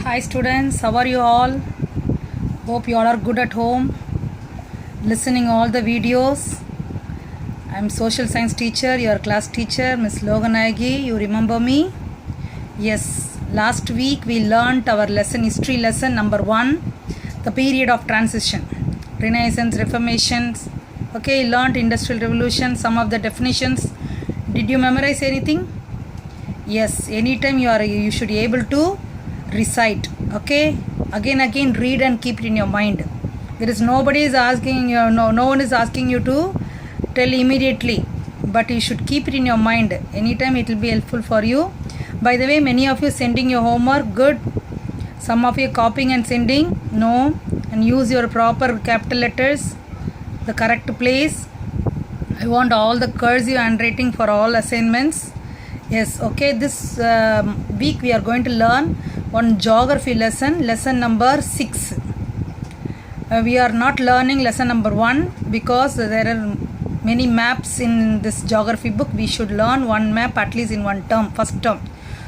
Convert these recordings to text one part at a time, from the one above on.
Hi students, how are you all? Hope you all are good at home, listening all the videos. I am social science teacher, your class teacher, Miss Loganayagi. You remember me? Yes, last week we learnt our lesson, history lesson number 1, the period of transition, Renaissance, Reformations. Okay, learnt Industrial Revolution, some of the definitions. Did you memorize anything? Yes, anytime you should be able to recite. Okay, again read and keep it in your mind. There is nobody is asking you, no one is asking you to tell immediately, but you should keep it in your mind. Anytime it will be helpful for you. By the way, many of you sending your homework, good. Some of you copying and sending, no, and use your proper capital letters, the correct place. I want all the cursive handwriting for all assignments. Yes, okay, this week we are going to learn one geography lesson number 6. We are not learning lesson number 1 because there are many maps in this geography book. We should learn one map at least in one term, first term.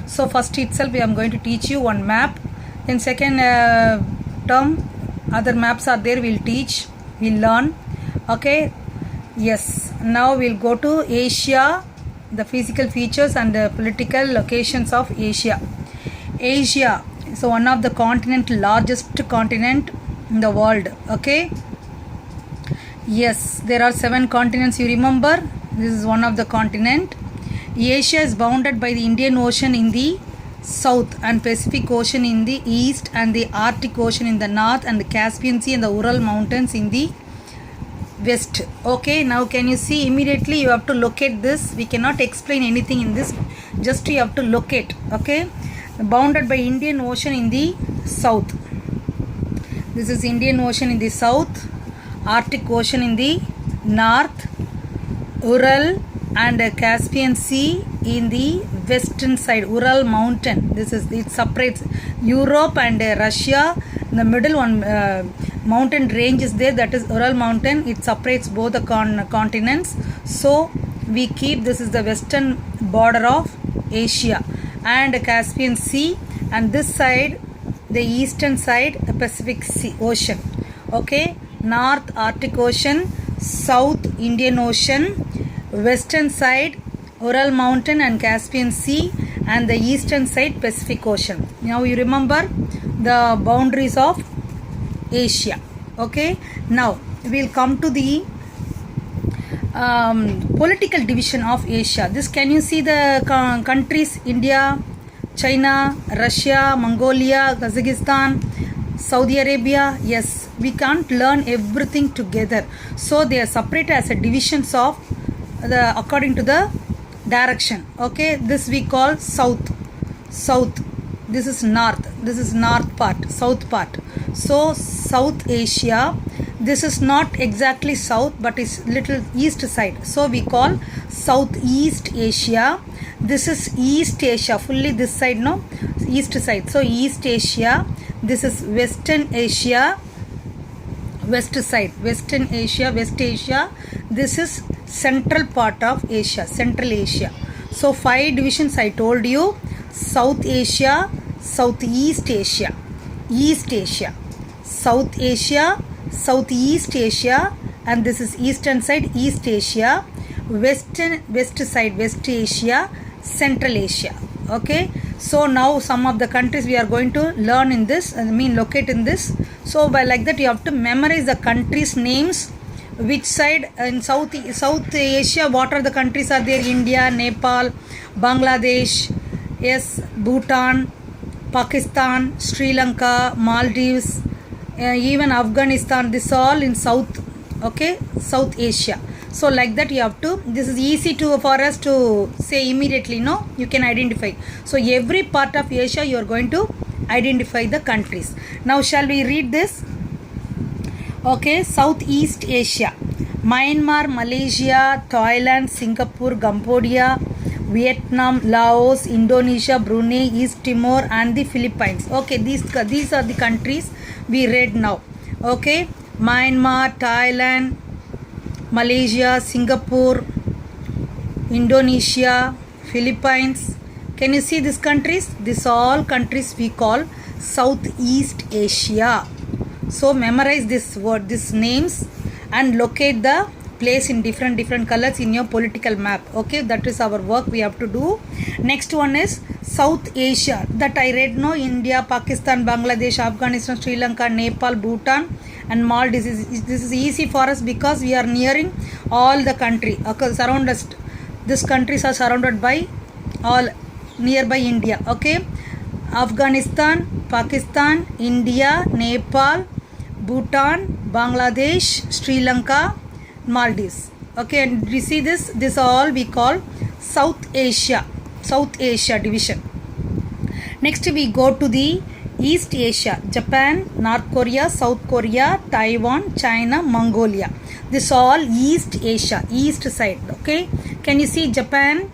So first itself I am going to teach you one map. Then second term, other maps are there, we'll teach, we'll learn. Okay, yes, now we'll go to Asia, the physical features and the political locations of Asia. Asia is one of the largest continent in the world. Okay, yes, there are 7 continents, you remember. This is one of the continent. Asia is bounded by the Indian Ocean in the south and Pacific Ocean in the east and the Arctic Ocean in the north and the Caspian Sea and the Ural Mountains in the west. Okay, now can you see immediately you have to locate this. We cannot explain anything in this, just you have to locate. Okay, bounded by Indian Ocean in the south. This is Indian Ocean in the south, Arctic Ocean in the north, Ural and Caspian Sea in the western side, Ural mountain. This is, it separates Europe and Russia. In the middle one mountain range is there, that is Ural mountain. It separates both the continents. So we keep, this is the western border of Asia and Caspian Sea, and this side, the eastern side, Pacific Sea Ocean. Okay, north Arctic Ocean, south Indian Ocean, western side Ural mountain and Caspian Sea, and the eastern side Pacific Ocean. Now you remember the boundaries of Asia. Okay, now we'll come to the political division of Asia. This, can you see the countries? India, China, Russia, Mongolia, Kazakhstan, Saudi Arabia. Yes, we can't learn everything together, so they are separated as a divisions of the according to the direction. Okay, this we call south. This is north, this is north part, south part. So South Asia, this is not exactly south but is little east side, so we call Southeast Asia. This is East Asia, fully this side, no, east side, so East Asia. This is Western Asia, west side, Western Asia, West Asia. This is central part of Asia, Central Asia. So 5 divisions I told you: South Asia, Southeast Asia, East Asia, South Asia, Southeast Asia, and this is eastern side, East Asia, west side, West Asia, Central Asia. Okay, so now some of the countries we are going to learn in this, locate in this. So by like that you have to memorize the countries' names. Which side in South Asia, what are the countries are there? India, Nepal, Bangladesh, yes, Bhutan, Pakistan, Sri Lanka, Maldives, even Afghanistan. This all in south. Okay, South Asia. So like that you have to, this is easy for us to say immediately, no, you can identify. So every part of Asia you are going to identify the countries. Now shall we read this? Okay, Southeast Asia: Myanmar, Malaysia, Thailand, Singapore, Cambodia, Vietnam, Laos, Indonesia, Brunei, East Timor, and the Philippines. Okay, these are the countries we read now. Okay, Myanmar, Thailand, Malaysia, Singapore, Indonesia, Philippines. Can you see these countries? These all countries we call Southeast Asia. So memorize this word, these names, and locate the place in different colors in your political map. Okay, that is our work we have to do. Next one is South Asia, that I read. No, India, Pakistan, Bangladesh, Afghanistan, Sri Lanka, Nepal, Bhutan and Maldives. This is easy for us because we are nearing all the country. Okay, surround us. These countries are surrounded by all nearby India. Okay, Afghanistan, Pakistan, India, Nepal, Bhutan, Bangladesh, Sri Lanka, Maldives. Okay, and we see this all we call South Asia division. Next we go to the East Asia, Japan, North Korea, South Korea, Taiwan, China, Mongolia. This all East Asia, east side. Okay, can you see Japan,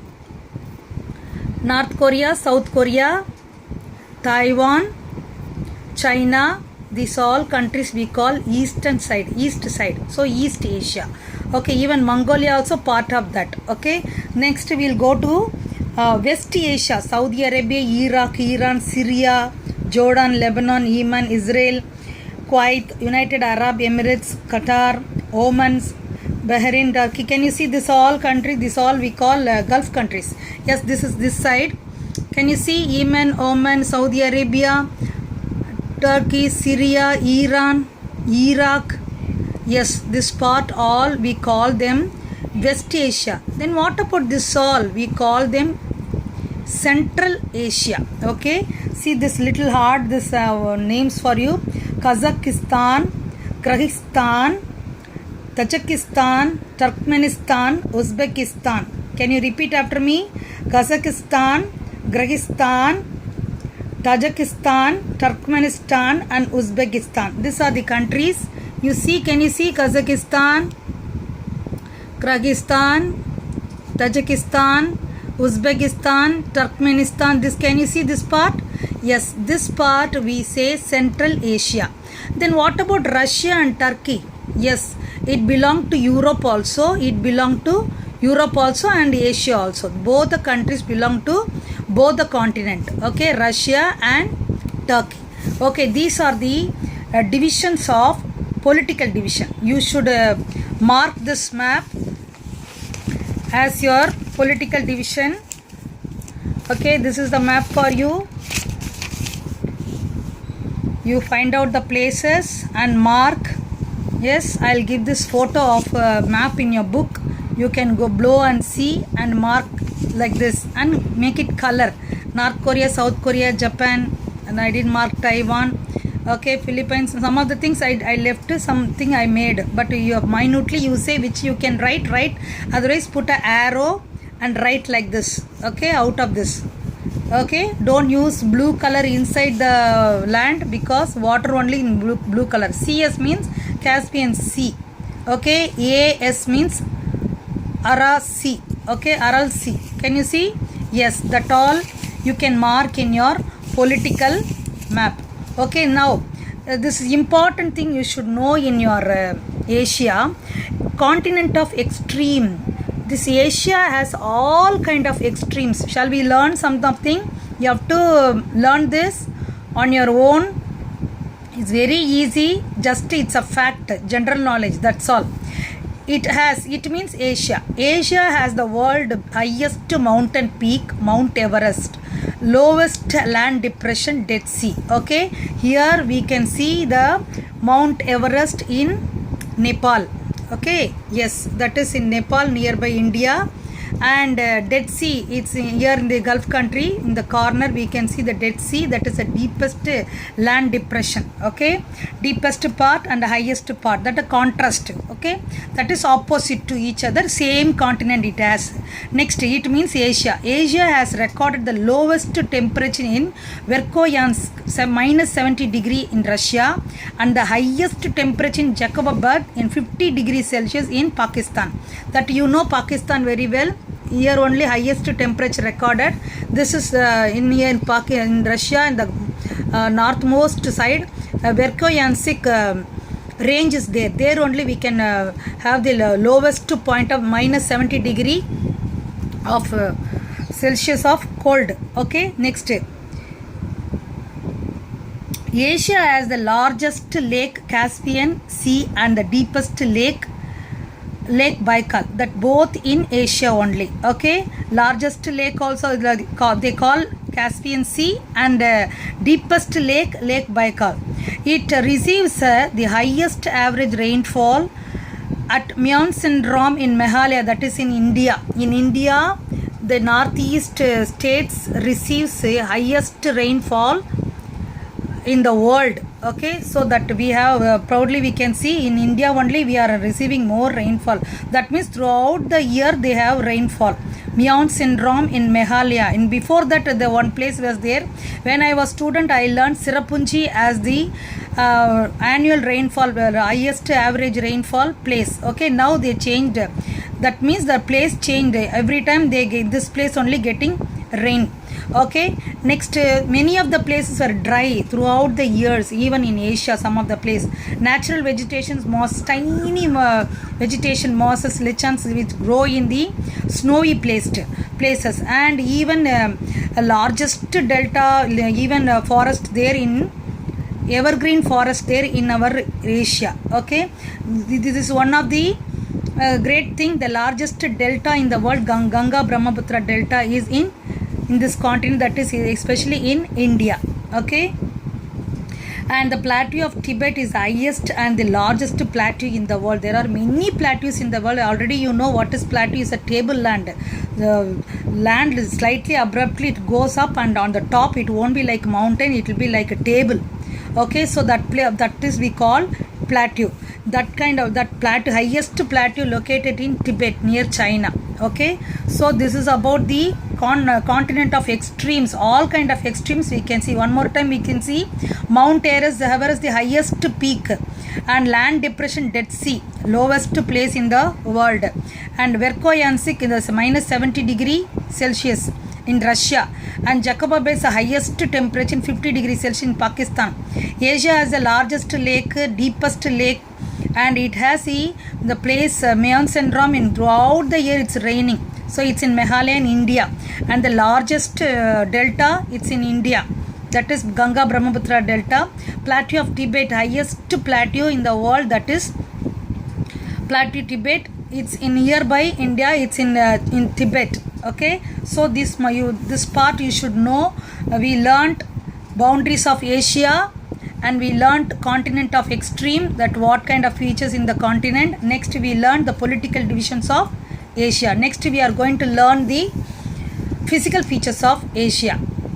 North Korea, South Korea, Taiwan, China? These all countries we call eastern side, east side. So East Asia. Okay, even Mongolia also part of that. Okay, next we'll go to West Asia, Saudi Arabia, Iraq, Iran, Syria, Jordan, Lebanon, Yemen, Israel, Kuwait, United Arab Emirates, Qatar, Oman, Bahrain, Turkey. Can you see this all countries? This all we call Gulf countries. Yes, this is this side. Can you see Yemen, Oman, Saudi Arabia, Turkey, Syria, Iran, Iraq? Yes, this part all we call them West Asia. Then what about this all? We call them Central Asia. Okay, see this little hard, this names for you: Kazakhstan, Kyrgyzstan, Tajikistan, Turkmenistan, Uzbekistan. Can you repeat after me? Kazakhstan, Kyrgyzstan, Tajikistan, Turkmenistan and Uzbekistan. These are the countries. You see, can you see Kazakhstan, Kyrgyzstan, Tajikistan, Uzbekistan, Turkmenistan? This, can you see this part? Yes, this part we say Central Asia. Then what about Russia and Turkey? Yes, it belongs to Europe also. It belongs to Europe also and Asia also. Both the countries belong to both the continent. Okay, Russia and Turkey. Okay, these are the divisions of political division. You should mark this map as your political division. Okay, this is the map for you. You find out the places and mark. Yes, I'll give this photo of map in your book. You can go below and see and mark like this and make it color. North Korea, South Korea, Japan, and I did mark Taiwan. Okay, Philippines. Some of the things I left, something I made, but you minutely you say which you can write. Otherwise put an arrow and write like this. Okay, out of this. Okay, don't use blue color inside the land because water only in blue color. CS means Caspian Sea. Okay, AS means Aral Sea. Okay, Aral Sea. Can you see? Yes, that all you can mark in your political map. Okay, now this is important thing you should know in your Asia, continent of extreme. This Asia has all kind of extremes. Shall we learn something? You have to learn this on your own. It's very easy. Just it's a fact, general knowledge. That's all. It means Asia. Asia has the world highest mountain peak, Mount Everest. Lowest land depression, Dead Sea. Okay, here we can see the Mount Everest in Nepal. Okay, yes, that is in Nepal nearby India. And Dead Sea, it's here in the Gulf country. In the corner we can see the Dead Sea. That is the deepest land depression. Okay, deepest part and the highest part. That a contrast. Okay, that is opposite to each other. Same continent it has. Next, it means Asia. Asia has recorded the lowest temperature in Verkhoyansk, minus 70 degree in Russia, and the highest temperature in Jacobabad in 50 degrees Celsius in Pakistan. That you know Pakistan very well. Here only highest temperature recorded. This is in Russia, in the northmost side, Verkhoyansk range is there. There only we can have the lowest point of minus 70 degree of Celsius of cold. Okay, next. Asia has the largest lake Caspian Sea and the deepest lake Baikal, that both in Asia only. Okay, largest lake also they call Caspian Sea, and deepest lake Baikal. It receives the highest average rainfall at Mawsynram in Meghalaya, that is in India. In India, the northeast states receives the highest rainfall in the world. Okay, so that we have proudly we can see in India only we are receiving more rainfall. That means throughout the year they have rainfall. Mawsynram in Meghalaya. And before that, the one place was there. When I was student, I learned Sirapunji as the annual rainfall, highest average rainfall place. Okay, now they changed. That means the place changed. Every time they get this place only getting rain. Okay, next many of the places are dry throughout the years. Even in Asia, some of the place natural vegetations, moss, tiny vegetation, mosses, lichens which grow in the snowy places, and even a largest delta, even forest there in evergreen forest there in our Asia. Okay, this is one of the great thing. The largest delta in the world, Ganga Brahmaputra delta, is in this continent, that is especially in India. Okay, and the plateau of Tibet is highest and the largest plateau in the world. There are many plateaus in the world. Already you know what is plateau. Is a tableland. The land is slightly abruptly it goes up, and on the top it won't be like mountain, it will be like a table. Okay, so that is we call plateau. That plateau, highest plateau located in Tibet near China. Okay, so this is about the continent of extremes. All kind of extremes we can see. One more time we can see Mount Everest, the highest peak, and land depression Dead Sea, lowest place in the world, and Verkhoyansk in the minus 70 degree Celsius in Russia, and Jacoba Bay is the highest temperature in 50 degrees Celsius in Pakistan. Asia has the largest lake, deepest lake, and it has the place Mawsynram. In throughout the year it's raining, so it's in Meghalaya in India, and the largest delta it's in India, that is Ganga Brahmaputra delta. Plateau of Tibet, highest plateau in the world, that is Plateau Tibet. It's in nearby India, it's in Tibet. Okay, so this part you should know. We learnt boundaries of Asia, and we learnt continent of extreme, that what kind of features in the continent. Next we learned the political divisions of Asia. Next we are going to learn the physical features of Asia.